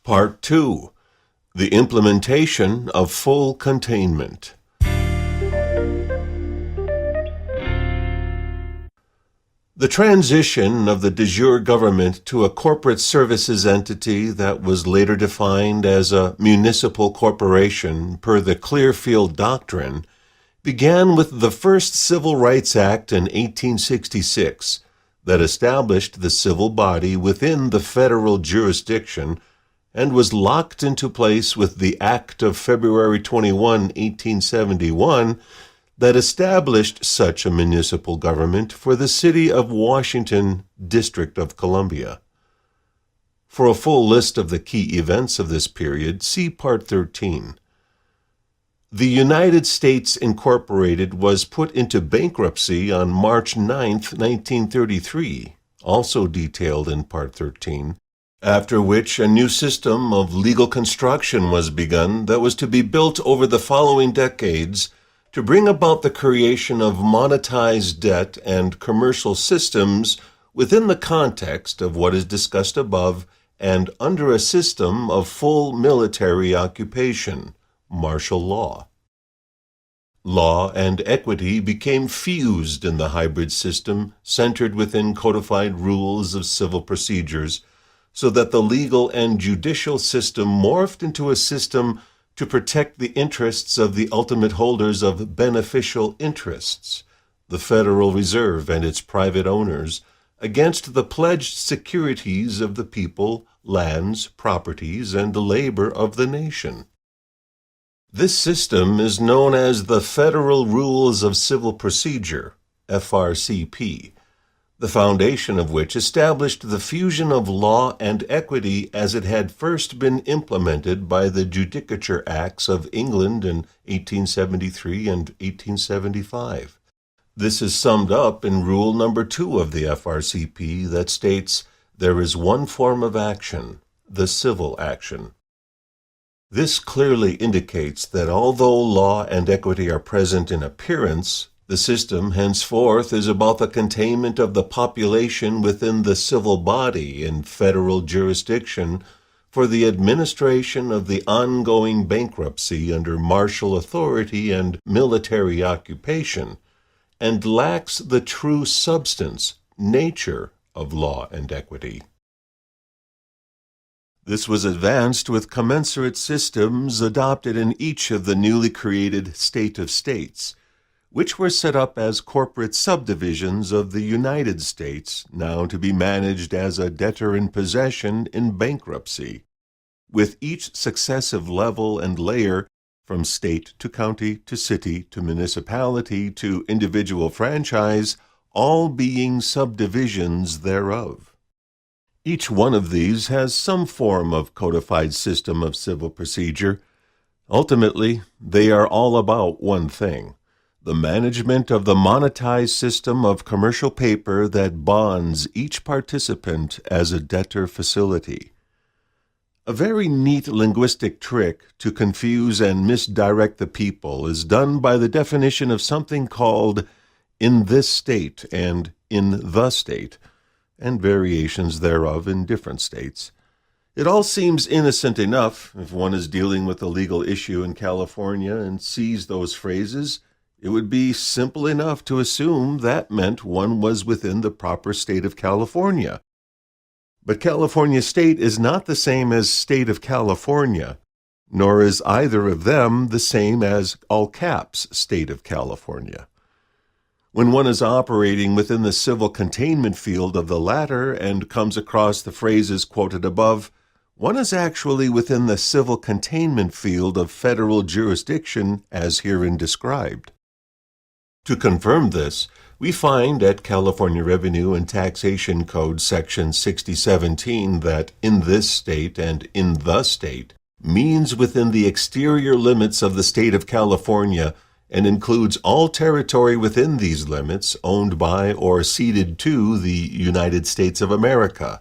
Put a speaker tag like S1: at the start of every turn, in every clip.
S1: Part 2. The Implementation of Full Containment. The transition of the de jure government to a corporate services entity that was later defined as a municipal corporation per the Clearfield Doctrine began with the first Civil Rights Act in 1866 that established the civil body within the federal jurisdiction and was locked into place with the Act of February 21, 1871, that established such a municipal government for the city of Washington, District of Columbia. For a full list of the key events of this period, see Part 13. The United States Incorporated was put into bankruptcy on March 9, 1933, also detailed in Part 13, after which a new system of legal construction was begun that was to be built over the following decades to bring about the creation of monetized debt and commercial systems within the context of what is discussed above and under a system of full military occupation, martial law. Law and equity became fused in the hybrid system centered within codified rules of civil procedures, so that the legal and judicial system morphed into a system to protect the interests of the ultimate holders of beneficial interests, the Federal Reserve and its private owners, against the pledged securities of the people, lands, properties, and the labor of the nation. This system is known as the Federal Rules of Civil Procedure, FRCP, the foundation of which established the fusion of law and equity as it had first been implemented by the Judicature Acts of England in 1873 and 1875. This is summed up in Rule Number 2 of the FRCP that states, "There is one form of action, the civil action." This clearly indicates that although law and equity are present in appearance, the system henceforth is about the containment of the population within the civil body in federal jurisdiction for the administration of the ongoing bankruptcy under martial authority and military occupation, and lacks the true substance, nature of law and equity. This was advanced with commensurate systems adopted in each of the newly created state of states, which were set up as corporate subdivisions of the United States, now to be managed as a debtor in possession in bankruptcy, with each successive level and layer, from state to county to city to municipality to individual franchise, all being subdivisions thereof. Each one of these has some form of codified system of civil procedure. Ultimately, they are all about one thing: the management of the monetized system of commercial paper that bonds each participant as a debtor facility. A very neat linguistic trick to confuse and misdirect the people is done by the definition of something called "in this state" and "in the state," and variations thereof in different states. It all seems innocent enough if one is dealing with a legal issue in California and sees those phrases. It would be simple enough to assume that meant one was within the proper state of California. But California State is not the same as State of California, nor is either of them the same as all caps State of California. When one is operating within the civil containment field of the latter and comes across the phrases quoted above, one is actually within the civil containment field of federal jurisdiction as herein described. To confirm this, we find at California Revenue and Taxation Code Section 6017 that "in this state" and "in the state" means within the exterior limits of the state of California and includes all territory within these limits owned by or ceded to the United States of America.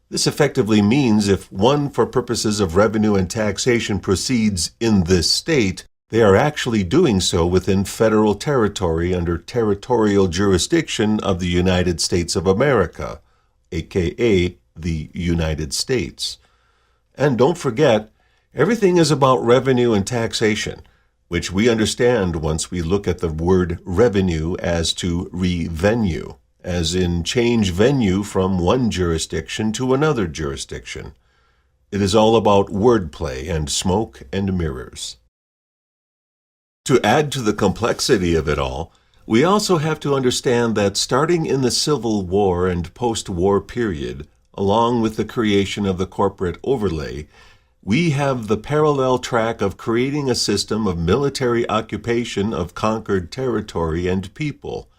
S1: This effectively means if one, for purposes of revenue and taxation, proceeds "in this state," they are actually doing so within federal territory under territorial jurisdiction of the United States of America, aka the United States. And don't forget, everything is about revenue and taxation, which we understand once we look at the word revenue as to revenue, as in change venue from one jurisdiction to another jurisdiction. It is all about wordplay and smoke and mirrors. To add to the complexity of it all, we also have to understand that starting in the Civil War and post-war period, along with the creation of the corporate overlay, we have the parallel track of creating a system of military occupation of conquered territory and people.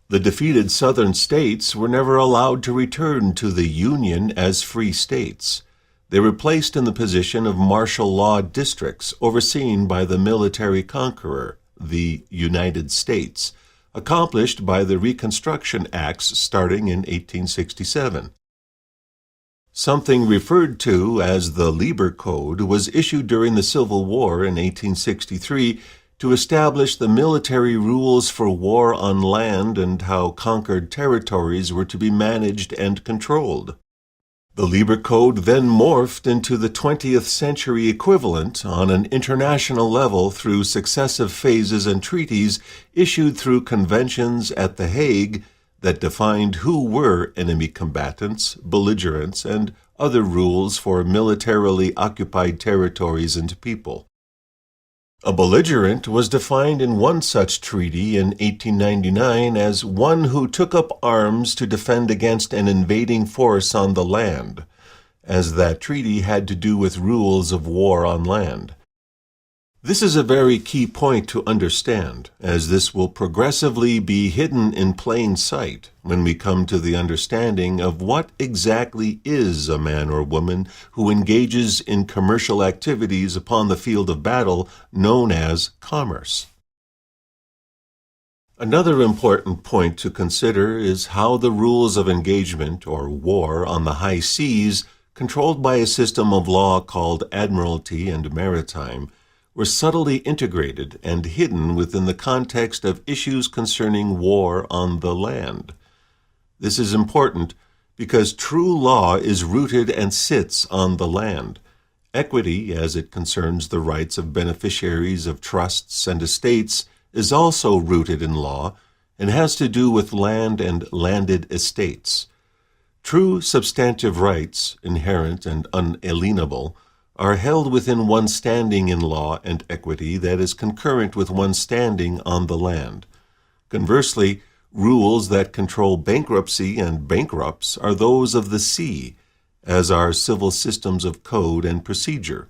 S1: The defeated southern states were never allowed to return to the Union as free states. They were placed in the position of martial law districts overseen by the military conqueror, the United States, accomplished by the Reconstruction Acts starting in 1867. Something referred to as the Lieber Code was issued during the Civil War in 1863 to establish the military rules for war on land and how conquered territories were to be managed and controlled. The Lieber Code then morphed into the 20th century equivalent on an international level through successive phases and treaties issued through conventions at The Hague that defined who were enemy combatants, belligerents, and other rules for militarily occupied territories and people. A belligerent was defined in one such treaty in 1899 as one who took up arms to defend against an invading force on the land, as that treaty had to do with rules of war on land. This is a very key point to understand, as this will progressively be hidden in plain sight when we come to the understanding of what exactly is a man or woman who engages in commercial activities upon the field of battle known as commerce. Another important point to consider is how the rules of engagement or war on the high seas, controlled by a system of law called admiralty and maritime, were subtly integrated and hidden within the context of issues concerning war on the land. This is important because true law is rooted and sits on the land. Equity, as it concerns the rights of beneficiaries of trusts and estates, is also rooted in law and has to do with land and landed estates. True substantive rights, inherent and unalienable, are held within one's standing in law and equity that is concurrent with one's standing on the land. Conversely, rules that control bankruptcy and bankrupts are those of the sea, as are civil systems of code and procedure.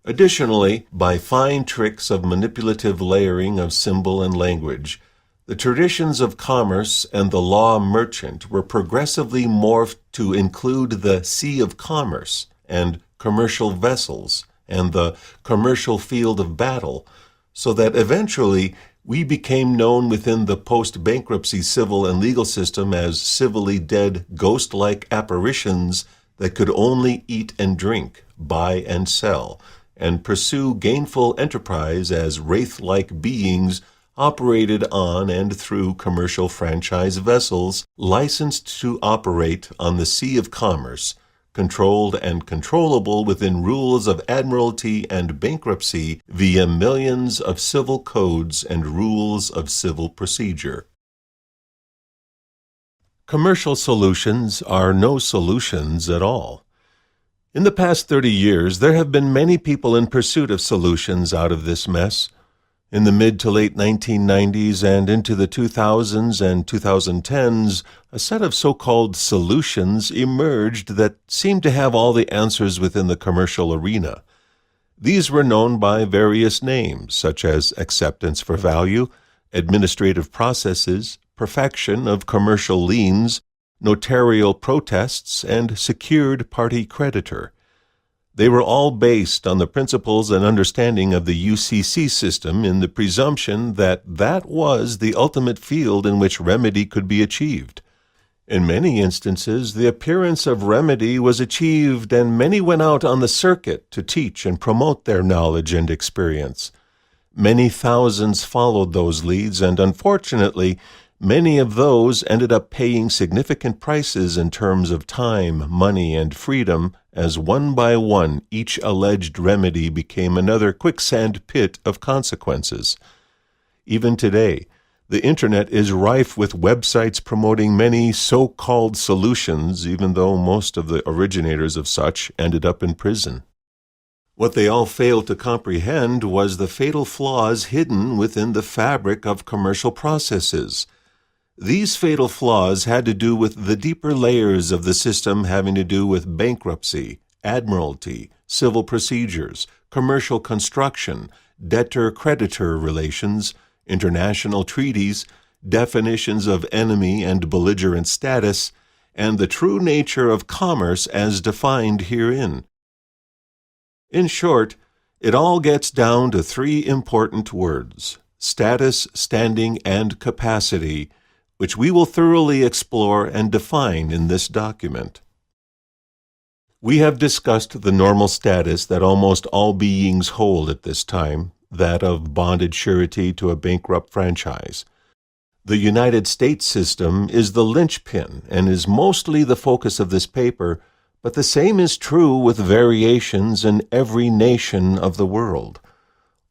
S1: Additionally, by fine tricks of manipulative layering of symbol and language, the traditions of commerce and the law merchant were progressively morphed to include the sea of commerce and commercial vessels and the commercial field of battle, so that eventually we became known within the post-bankruptcy civil and legal system as civilly dead ghost-like apparitions that could only eat and drink, buy and sell, and pursue gainful enterprise as wraith-like beings operated on and through commercial franchise vessels licensed to operate on the sea of commerce, controlled and controllable within rules of admiralty and bankruptcy via millions of civil codes and rules of civil procedure. Commercial solutions are no solutions at all. In the past 30 years, there have been many people in pursuit of solutions out of this mess. In the mid to late 1990s and into the 2000s and 2010s, a set of so-called solutions emerged that seemed to have all the answers within the commercial arena. These were known by various names, such as acceptance for value, administrative processes, perfection of commercial liens, notarial protests, and secured party creditor. They were all based on the principles and understanding of the UCC system in the presumption that that was the ultimate field in which remedy could be achieved. In many instances, the appearance of remedy was achieved, and many went out on the circuit to teach and promote their knowledge and experience. Many thousands followed those leads, and unfortunately, many of those ended up paying significant prices in terms of time, money, and freedom as one by one each alleged remedy became another quicksand pit of consequences. Even today, the Internet is rife with websites promoting many so-called solutions, even though most of the originators of such ended up in prison. What they all failed to comprehend was the fatal flaws hidden within the fabric of commercial processes. These fatal flaws had to do with the deeper layers of the system having to do with bankruptcy, admiralty, civil procedures, commercial construction, debtor-creditor relations, international treaties, definitions of enemy and belligerent status, and the true nature of commerce as defined herein. In short, it all gets down to three important words: status, standing, and capacity, which we will thoroughly explore and define in this document. We have discussed the normal status that almost all beings hold at this time, that of bonded surety to a bankrupt franchise. The United States system is the linchpin and is mostly the focus of this paper, but the same is true with variations in every nation of the world.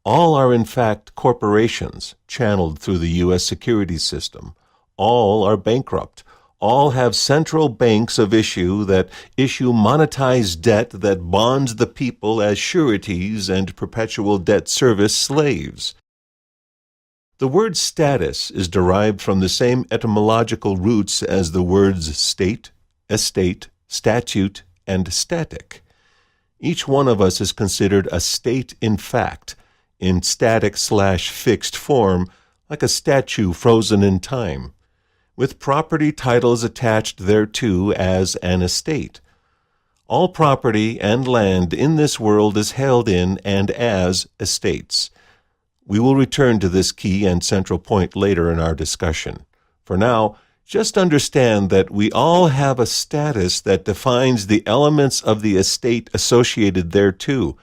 S1: All are in fact corporations channeled through the U.S. securities system. All are bankrupt. All have central banks of issue that issue monetized debt that bonds the people as sureties and perpetual debt service slaves. The word status is derived from the same etymological roots as the words state, estate, statute, and static. Each one of us is considered a state in fact, in static/fixed form, like a statue frozen in time, with property titles attached thereto as an estate. All property and land in this world is held in and as estates. We will return to this key and central point later in our discussion. For now, just understand that we all have a status that defines the elements of the estate associated thereto,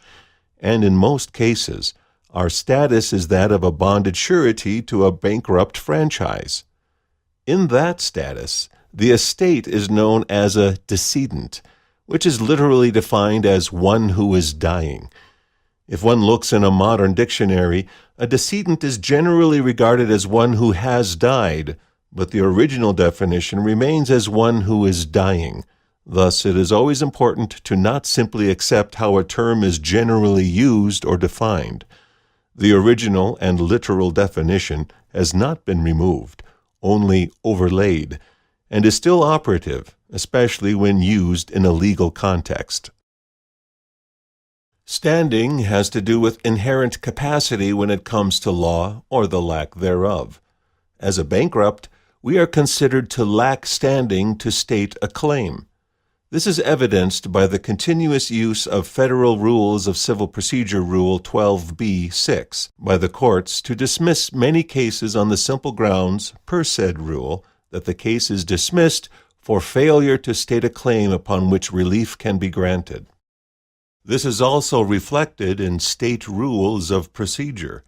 S1: and in most cases, our status is that of a bonded surety to a bankrupt franchise. In that status, the estate is known as a decedent, which is literally defined as one who is dying. If one looks in a modern dictionary, a decedent is generally regarded as one who has died, but the original definition remains as one who is dying. Thus, it is always important to not simply accept how a term is generally used or defined. The original and literal definition has not been removed, only overlaid, and is still operative, especially when used in a legal context. Standing has to do with inherent capacity when it comes to law or the lack thereof. As a bankrupt, we are considered to lack standing to state a claim. This is evidenced by the continuous use of Federal Rules of Civil Procedure Rule 12b-6 by the courts to dismiss many cases on the simple grounds, per said rule, that the case is dismissed for failure to state a claim upon which relief can be granted. This is also reflected in state rules of procedure.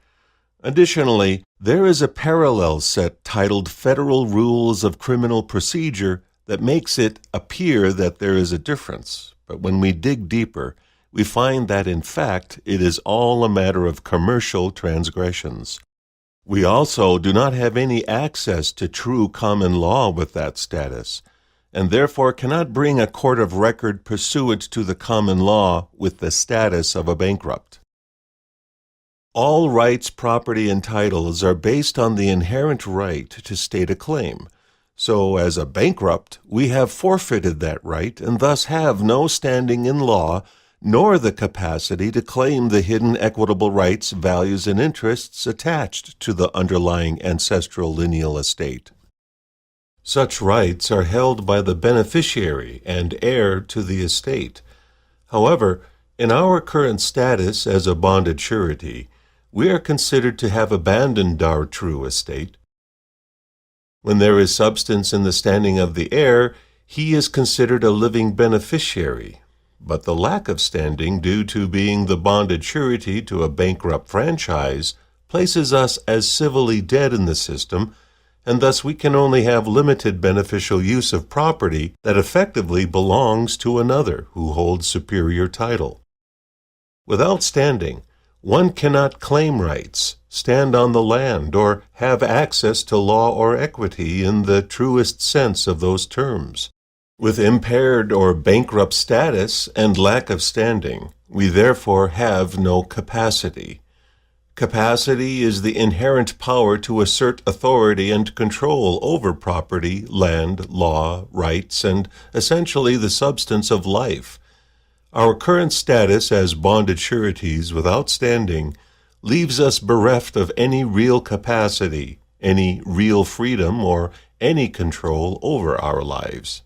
S1: Additionally, there is a parallel set titled Federal Rules of Criminal Procedure that makes it appear that there is a difference, but when we dig deeper, we find that in fact it is all a matter of commercial transgressions. We also do not have any access to true common law with that status, and therefore cannot bring a court of record pursuant to the common law with the status of a bankrupt. All rights, property, and titles are based on the inherent right to state a claim. So, as a bankrupt, we have forfeited that right and thus have no standing in law, nor the capacity to claim the hidden equitable rights, values, and interests attached to the underlying ancestral lineal estate. Such rights are held by the beneficiary and heir to the estate. However, in our current status as a bonded surety, we are considered to have abandoned our true estate. When there is substance in the standing of the heir, he is considered a living beneficiary, but the lack of standing due to being the bonded surety to a bankrupt franchise places us as civilly dead in the system and thus we can only have limited beneficial use of property that effectively belongs to another who holds superior title. Without standing, one cannot claim rights, stand on the land, or have access to law or equity in the truest sense of those terms. With impaired or bankrupt status and lack of standing, we therefore have no capacity. Capacity is the inherent power to assert authority and control over property, land, law, rights, and essentially the substance of life. Our current status as bonded sureties without standing leaves us bereft of any real capacity, any real freedom, or any control over our lives.